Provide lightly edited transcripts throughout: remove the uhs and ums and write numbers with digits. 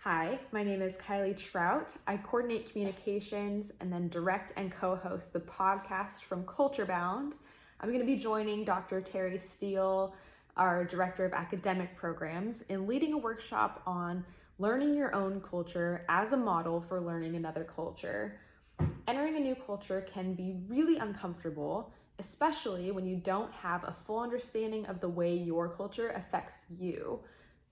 Hi, my name is Kylie Trout. I coordinate communications and then direct and co-host the podcast from Culture Bound. I'm going to be joining Dr. Terry Steele, our Director of Academic Programs, in leading a workshop on learning your own culture as a model for learning another culture. Entering a new culture can be really uncomfortable, especially when you don't have a full understanding of the way your culture affects you.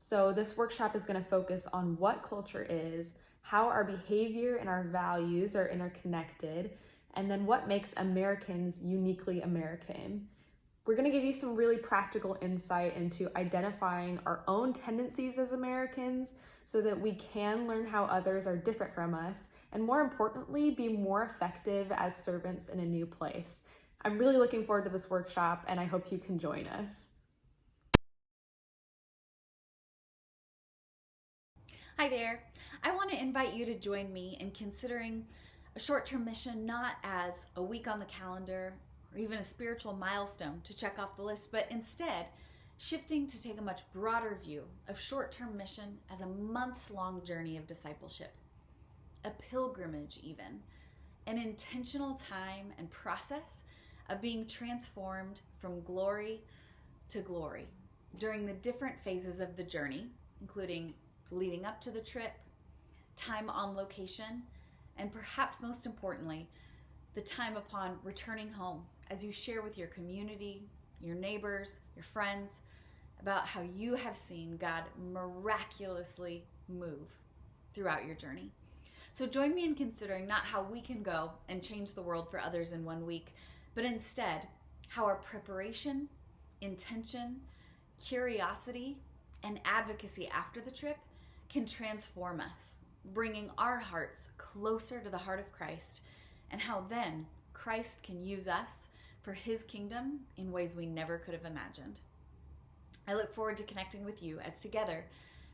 So this workshop is going to focus on what culture is, how our behavior and our values are interconnected, and then what makes Americans uniquely American. We're going to give you some really practical insight into identifying our own tendencies as Americans so that we can learn how others are different from us, and more importantly, be more effective as servants in a new place. I'm really looking forward to this workshop, and I hope you can join us. Hi there. I want to invite you to join me in considering a short-term mission not as a week on the calendar or even a spiritual milestone to check off the list, but instead shifting to take a much broader view of short-term mission as a months-long journey of discipleship, a pilgrimage even, an intentional time and process of being transformed from glory to glory during the different phases of the journey, including leading up to the trip, time on location, and perhaps most importantly, the time upon returning home as you share with your community, your neighbors, your friends about how you have seen God miraculously move throughout your journey. So join me in considering not how we can go and change the world for others in 1 week, but instead how our preparation, intention, curiosity, and advocacy after the trip can transform us, bringing our hearts closer to the heart of Christ, and how then Christ can use us for his kingdom in ways we never could have imagined. I look forward to connecting with you as together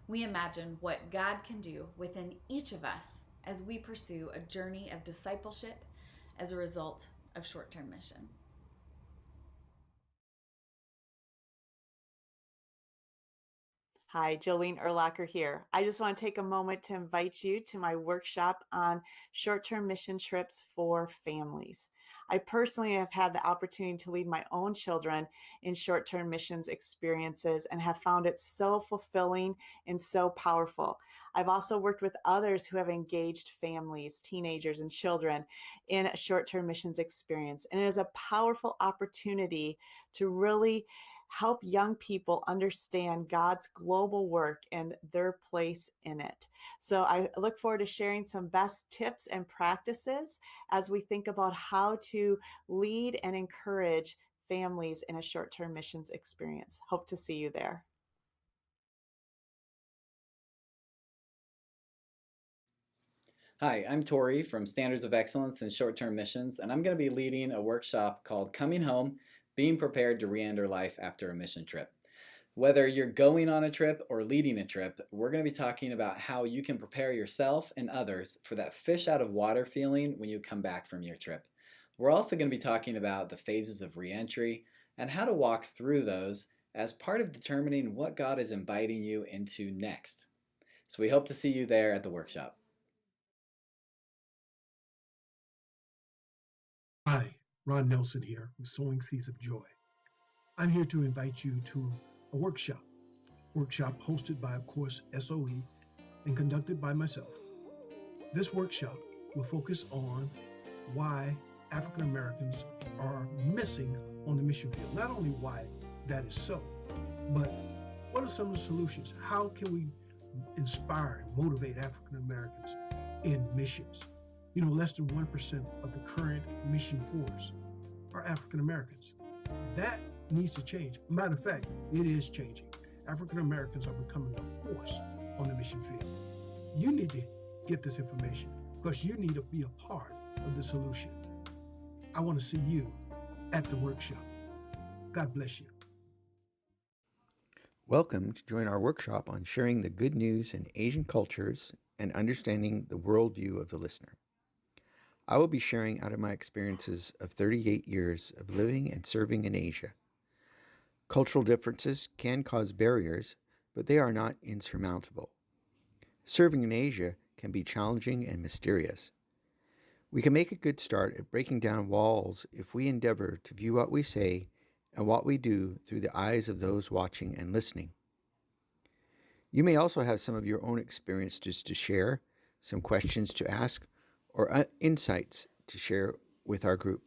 we imagine what God can do within each of us as we pursue a journey of discipleship as a result of short-term mission. Hi, Jolene Erlacher here. I just want to take a moment to invite you to my workshop on short-term mission trips for families. I personally have had the opportunity to lead my own children in short-term missions experiences and have found it so fulfilling and so powerful. I've also worked with others who have engaged families, teenagers, and children in a short-term missions experience. And it is a powerful opportunity to really help young people understand God's global work and their place in it. So I look forward to sharing some best tips and practices as we think about how to lead and encourage families in a short-term missions experience. Hope to see you there. Hi, I'm Tori from Standards of Excellence in Short-Term Missions, and I'm going to be leading a workshop called Coming Home, Being Prepared to Re-enter Life After a Mission Trip. Whether you're going on a trip or leading a trip, we're going to be talking about how you can prepare yourself and others for that fish out of water feeling when you come back from your trip. We're also going to be talking about the phases of re-entry and how to walk through those as part of determining what God is inviting you into next. So we hope to see you there at the workshop. Hi, Ron Nelson here with Sowing Seeds of Joy. I'm here to invite you to a workshop hosted by, of course, SOE and conducted by myself. This workshop will focus on why African Americans are missing on the mission field. Not only why that is so, but what are some of the solutions? How can we inspire and motivate African Americans in missions? You know, less than 1% of the current mission force are African Americans. That needs to change. Matter of fact, it is changing. African Americans are becoming a force on the mission field. You need to get this information because you need to be a part of the solution. I want to see you at the workshop. God bless you. Welcome to join our workshop on sharing the good news in Asian cultures and understanding the worldview of the listener. I will be sharing out of my experiences of 38 years of living and serving in Asia. Cultural differences can cause barriers, but they are not insurmountable. Serving in Asia can be challenging and mysterious. We can make a good start at breaking down walls if we endeavor to view what we say and what we do through the eyes of those watching and listening. You may also have some of your own experiences to share, some questions to ask, or insights to share with our group.